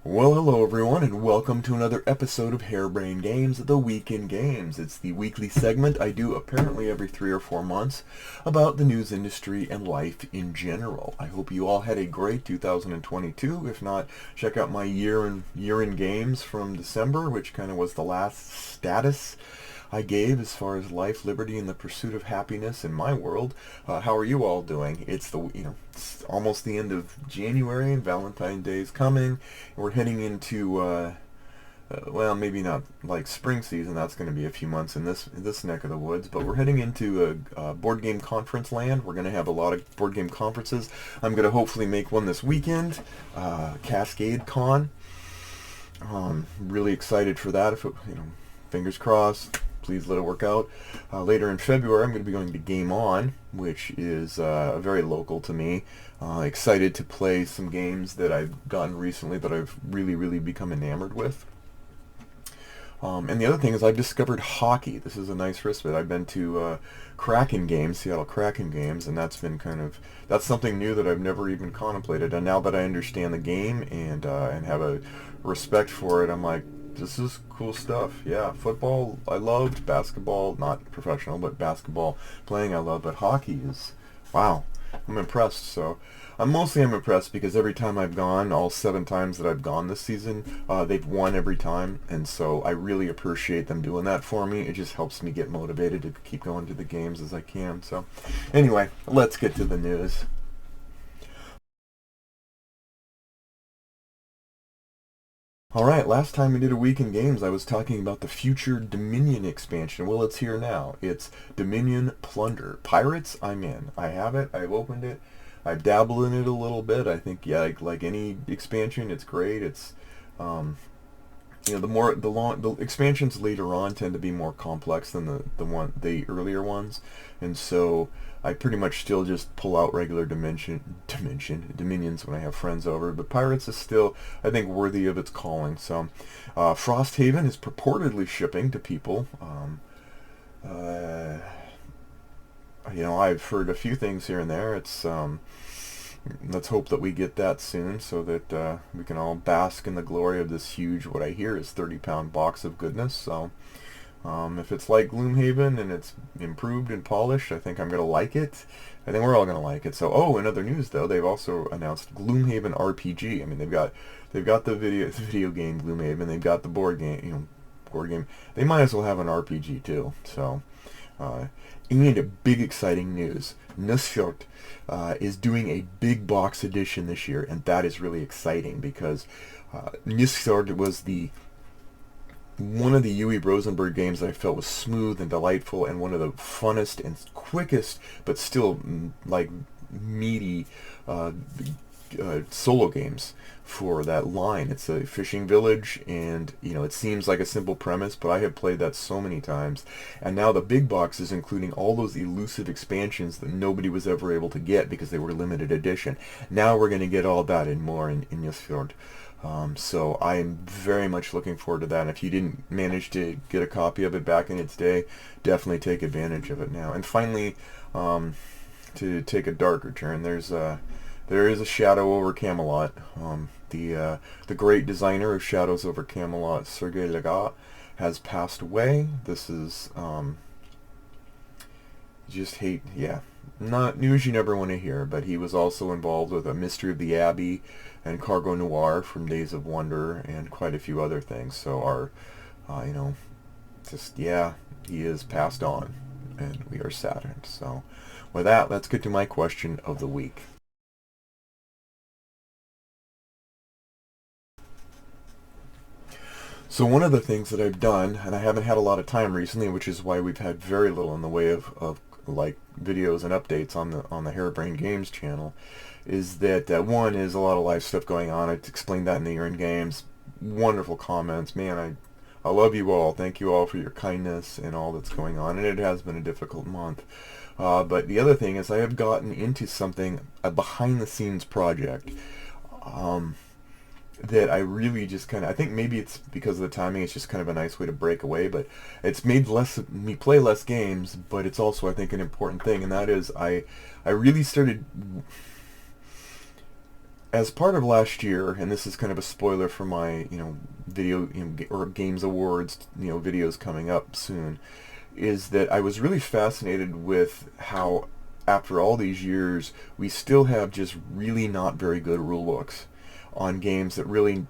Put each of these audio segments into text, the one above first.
Well, hello everyone, and welcome to another episode of Harebrained Games, the Week in Games. It's the weekly segment I do apparently every 3 or 4 months about the news industry and life in general. I hope you all had a great 2022. If not, check out my year in games from December, which kind of was the last status I gave as far as life, liberty, and the pursuit of happiness in my world. How are you all doing? It's almost the end of January, and Valentine's Day is coming. We're heading into well, maybe not like spring season. That's going to be a few months in this neck of the woods. But we're heading into a board game conference land. We're going to have a lot of board game conferences. I'm going to hopefully make one this weekend, Cascade Con. Really excited for that. If it, fingers crossed. Please let it work out. Later in February, I'm going to be going to Game On, which is very local to me. Excited to play some games that I've gotten recently that I've really become enamored with. And the other thing is I've discovered hockey. This is a nice respite. I've been to Kraken games, Seattle Kraken games, and that's something new that I've never even contemplated. And now that I understand the game and have a respect for it, I'm like, this is cool stuff. Yeah, football I loved, basketball, not professional, but basketball playing I love, but hockey is, wow, I'm impressed. So I'm impressed because every time I've gone, all 7 times that I've gone this season, they've won every time, and so I really appreciate them doing that for me. It just helps me get motivated to keep going to the games as I can. So anyway, let's get to the news. Alright, last time we did a week in games, I was talking about the future Dominion expansion. Well, it's here now. It's Dominion Plunder. Pirates, I'm in. I have it. I've opened it. I've dabbled in it a little bit. I think, yeah, like any expansion, it's great. It's, the expansions later on tend to be more complex than the earlier ones, and so I pretty much still just pull out regular dominions when I have friends over. But Pirates is still, I think, worthy of its calling. So, Frosthaven is purportedly shipping to people. Uh, I've heard a few things here and there. Let's hope that we get that soon so that we can all bask in the glory of this huge, what I hear is 30-pound box of goodness. So if it's like Gloomhaven and it's improved and polished, I think I'm going to like it. I think we're all going to like it. So, in other news though, they've also announced Gloomhaven RPG. I mean, they've got the video game Gloomhaven. They've got the board game. They might as well have an RPG too. So, and big exciting news. Nussfjord is doing a big box edition this year, and that is really exciting because Nussfjord was one of the Uwe Rosenberg games that I felt was smooth and delightful, and one of the funnest and quickest, but still like meaty solo games for that line. It's a fishing village, and it seems like a simple premise, but I have played that so many times. And now the big box is including all those elusive expansions that nobody was ever able to get because they were limited edition. Now we're going to get all that and more in Nussfjord. So I'm very much looking forward to that. And if you didn't manage to get a copy of it back in its day, definitely take advantage of it now. And finally, to take a darker turn, there is a shadow over Camelot. The great designer of Shadows over Camelot, Sergei Legat, has passed away. This is not news you never want to hear, but he was also involved with A Mystery of the Abbey and Cargo Noir from Days of Wonder and quite a few other things. So he is passed on, and we are saddened. So with that, let's get to my question of the week. So one of the things that I've done, and I haven't had a lot of time recently, which is why we've had very little in the way of like videos and updates on the Harebrained Games channel, is that one is a lot of live stuff going on. I explained that in the Year in Games. Wonderful comments, man. I love you all. Thank you all for your kindness and all that's going on, and it has been a difficult month. But the other thing is I have gotten into a behind-the-scenes project. That I really just I think maybe it's because of the timing, it's just kind of a nice way to break away, but it's made me play less games, but it's also, I think, an important thing, and that is I really started as part of last year, and this is kind of a spoiler for my, video, or games awards, videos coming up soon, is that I was really fascinated with how, after all these years, we still have just really not very good rule books on games that really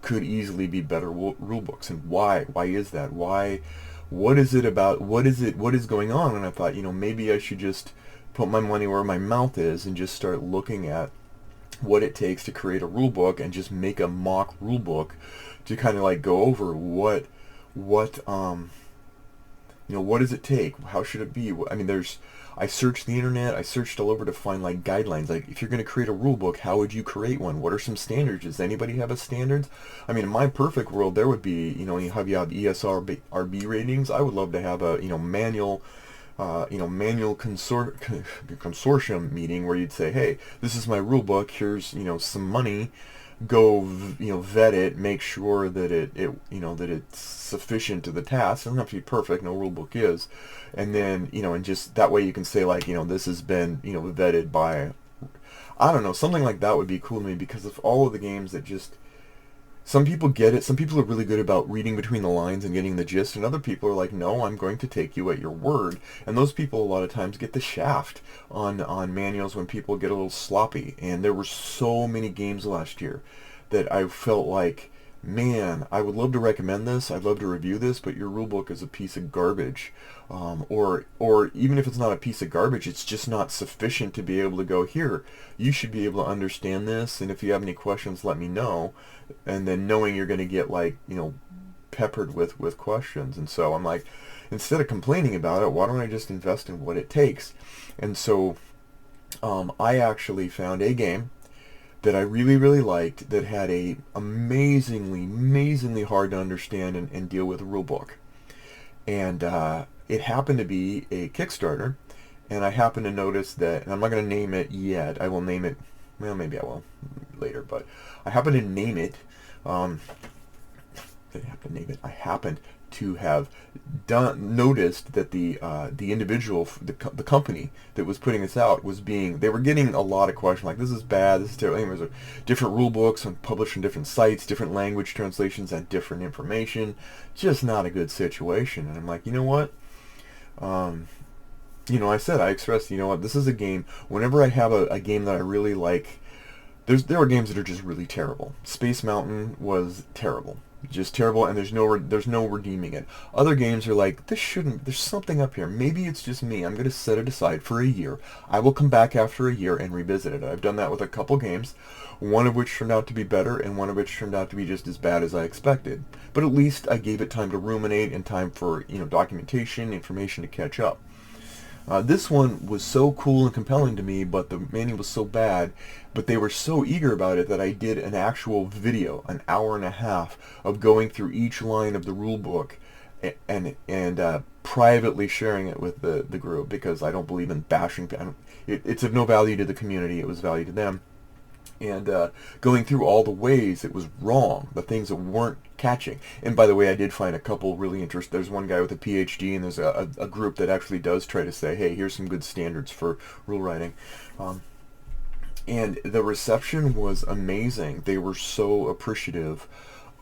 could easily be better rule books. And why? Why is that? Why? What is it about? What is going on? And I thought, maybe I should just put my money where my mouth is and just start looking at what it takes to create a rule book and just make a mock rule book to kind of like go over what what does it take? How should it be? I mean, I searched the internet, I searched all over to find like guidelines. Like, if you're going to create a rule book, how would you create one? What are some standards? Does anybody have a standards? I mean, in my perfect world, there would be, you have ESRB ratings. I would love to have a, manual consortium meeting where you'd say, hey, this is my rule book. Here's, some money. Go, vet it, make sure that that it's sufficient to the task. It doesn't have to be perfect. No rule book is. And then, and just that way you can say, like, this has been, vetted by, I don't know, something like that would be cool to me, because of all of the games that just, some people get it. Some people are really good about reading between the lines and getting the gist, and other people are like, no, I'm going to take you at your word. And those people a lot of times get the shaft on manuals when people get a little sloppy. And there were so many games last year that I felt like, man, I would love to recommend this, I'd love to review this, but your rulebook is a piece of garbage. Or even if it's not a piece of garbage, it's just not sufficient to be able to go, here, you should be able to understand this, and if you have any questions, let me know. And then knowing you're going to get, like, peppered with questions. And so I'm like, instead of complaining about it, why don't I just invest in what it takes? And so I actually found a game that I really, really liked that had a amazingly hard to understand and deal with rule book. And it happened to be a Kickstarter, and I happened to notice that, and I'm not going to name it yet, I will name it, well, maybe I will later, but I happened to name it, I happened to have noticed that the individual, the company that was putting this out they were getting a lot of questions like, this is bad, this is terrible. There's different rule books and published on different sites, different language translations and different information. Just not a good situation. And I'm like, you know what? I expressed, this is a game, whenever I have a game that I really like, there are games that are just really terrible. Space Mountain was terrible. Just terrible, and there's no redeeming it. Other games are like, there's something up here. Maybe it's just me. I'm going to set it aside for a year. I will come back after a year and revisit it. I've done that with a couple games, one of which turned out to be better, and one of which turned out to be just as bad as I expected. But at least I gave it time to ruminate and time for, documentation, information to catch up. This one was so cool and compelling to me, but the manual was so bad, but they were so eager about it that I did an actual video, an hour and a half, of going through each line of the rule book and privately sharing it with the group, because I don't believe in bashing. It's of no value to the community. It was value to them. And going through all the ways it was wrong, the things that weren't catching. And by the way, I did find a couple really interesting. There's one guy with a PhD, and there's a group that actually does try to say, hey, here's some good standards for rule writing. And the reception was amazing. They were so appreciative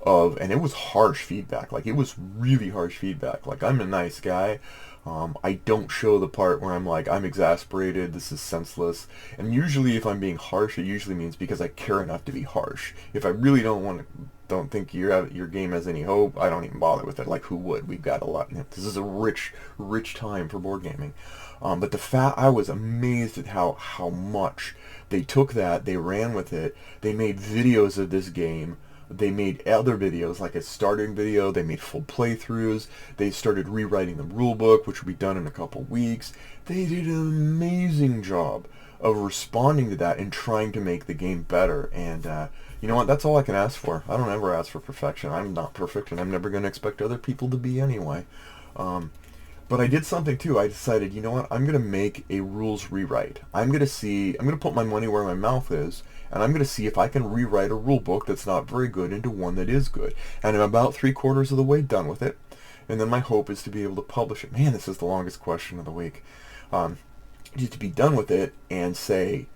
of, and it was harsh feedback. Like, it was really harsh feedback. Like, I'm a nice guy. I don't show the part where I'm like, I'm exasperated, this is senseless. And usually if I'm being harsh, it usually means because I care enough to be harsh. If I really don't think your game has any hope, I don't even bother with it. Like, who would? We've got a lot. This is a rich time for board gaming. But I was amazed at how much they took that, they ran with it, they made videos of this game. They made other videos, like a starting video. They made full playthroughs. They started rewriting the rulebook, which will be done in a couple weeks. They did an amazing job of responding to that and trying to make the game better. And you know what? That's all I can ask for. I don't ever ask for perfection. I'm not perfect, and I'm never going to expect other people to be anyway. But I did something too. I decided, you know what? I'm going to make a rules rewrite. I'm going to put my money where my mouth is, and I'm going to see if I can rewrite a rule book that's not very good into one that is good. And I'm about 3/4 of the way done with it. And then my hope is to be able to publish it. Man, this is the longest question of the week. Just to be done with it and say,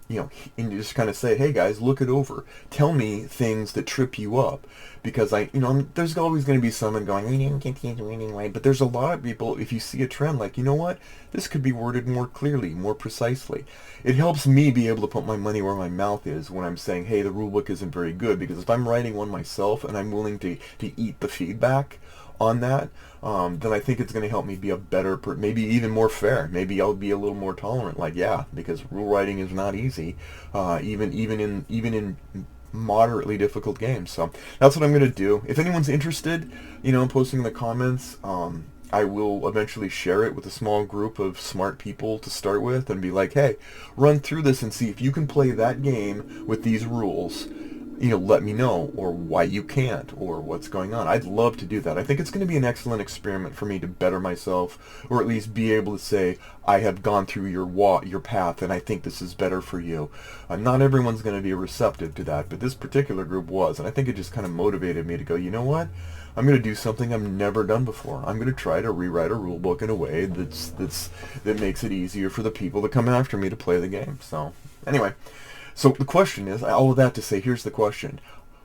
and you just kind of say, hey guys, look it over. Tell me things that trip you up, because there's always going to be someone going, we didn't get the reading right. But there's a lot of people, if you see a trend, like, you know what, this could be worded more clearly, more precisely. It helps me be able to put my money where my mouth is when I'm saying, hey, the rule book isn't very good, because if I'm writing one myself and I'm willing to eat the feedback on that, then I think it's going to help me be a better, maybe even more fair. Maybe I'll be a little more tolerant. Like, yeah, because rule writing is not easy, even in moderately difficult games. So that's what I'm going to do. If anyone's interested, in posting in the comments, I will eventually share it with a small group of smart people to start with and be like, hey, run through this and see if you can play that game with these rules. Let me know, or why you can't, or what's going on. I'd love to do that. I think it's going to be an excellent experiment for me to better myself, or at least be able to say, I have gone through your path, and I think this is better for you. Not everyone's going to be receptive to that, but this particular group was, and I think it just kind of motivated me to go, you know what? I'm going to do something I've never done before. I'm going to try to rewrite a rule book in a way that makes it easier for the people that come after me to play the game. So, anyway. So the question is, all of that to say, here's the question.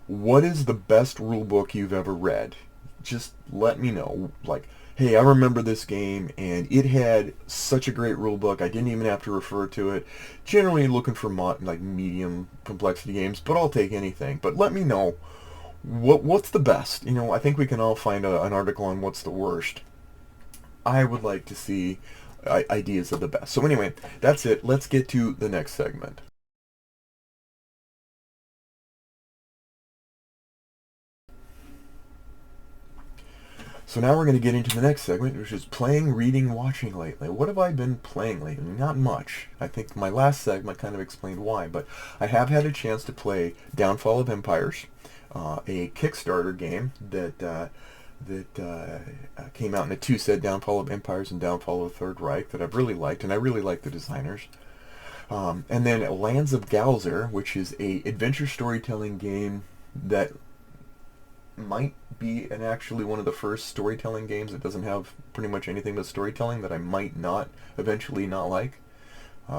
What is the best rule book you've ever read? Just let me know. Like, hey, I remember this game, and it had such a great rule book, I didn't even have to refer to it. Generally looking for medium complexity games, but I'll take anything. But let me know, what's the best? I think we can all find an article on what's the worst. I would like to see ideas of the best. So anyway, that's it. Let's get to the next segment. So now we're going to get into the next segment, which is playing, reading, watching lately. What have I been playing lately? Not much. I think my last segment kind of explained why, but I have had a chance to play Downfall of Empires, a Kickstarter game that came out in a two-set, Downfall of Empires and Downfall of the Third Reich, that I've really liked, and I really like the designers. And then Lands of Galzer, which is a adventure storytelling game that might be actually one of the first storytelling games that doesn't have pretty much anything but storytelling, that I might not eventually not like.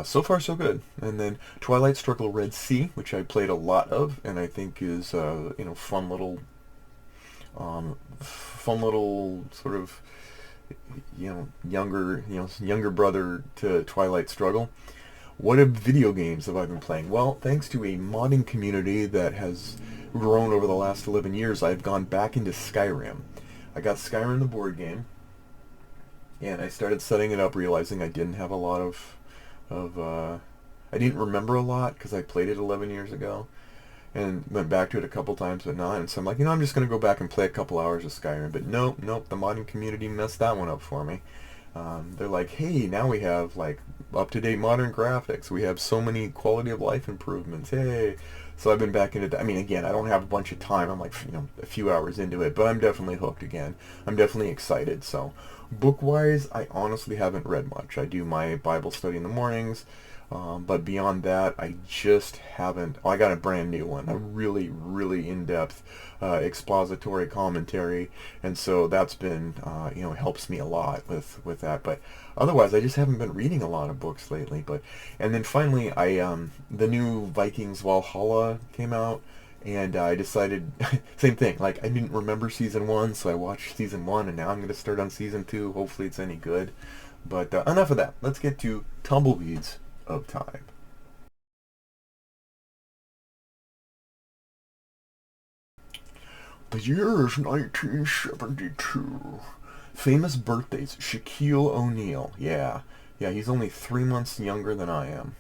So far so good. And then Twilight Struggle Red Sea, which I played a lot of, and I think is fun little sort of younger brother to Twilight Struggle. What video games have I been playing? Well, thanks to a modding community that has grown over the last 11 years, I've gone back into Skyrim. I got Skyrim the board game, and I started setting it up, realizing I didn't have a lot I didn't remember a lot because I played it 11 years ago, and went back to it a couple times, but not. And so I'm like, I'm just going to go back and play a couple hours of Skyrim. But nope, the modding community messed that one up for me. They're like, hey, now we have like up-to-date modern graphics. We have so many quality of life improvements. Hey. So I've been back into that. I mean, again, I don't have a bunch of time. I'm like, a few hours into it, but I'm definitely hooked again. I'm definitely excited. So book-wise, I honestly haven't read much. I do my Bible study in the mornings. But beyond that, I just haven't. I got a brand new one, a really, really in-depth expository commentary, and so that's been, helps me a lot with that. But otherwise, I just haven't been reading a lot of books lately. And then finally, the new Vikings Valhalla came out, and I decided, same thing, like I didn't remember season 1, so I watched season 1, and now I'm going to start on season 2. Hopefully it's any good. But enough of that. Let's get to Tumbleweeds of Time. The year is 1972. Famous birthdays. Shaquille O'Neal. Yeah, he's only 3 months younger than I am.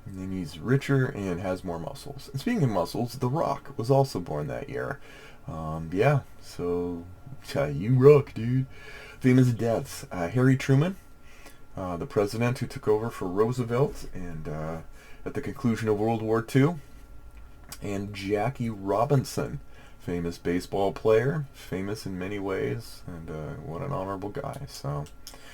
And then he's richer and has more muscles. And speaking of muscles, The Rock was also born that year. So you rock, dude. Famous deaths. Harry Truman, the president who took over for Roosevelt and at the conclusion of World War II. And Jackie Robinson, famous baseball player, famous in many ways, and what an honorable guy. So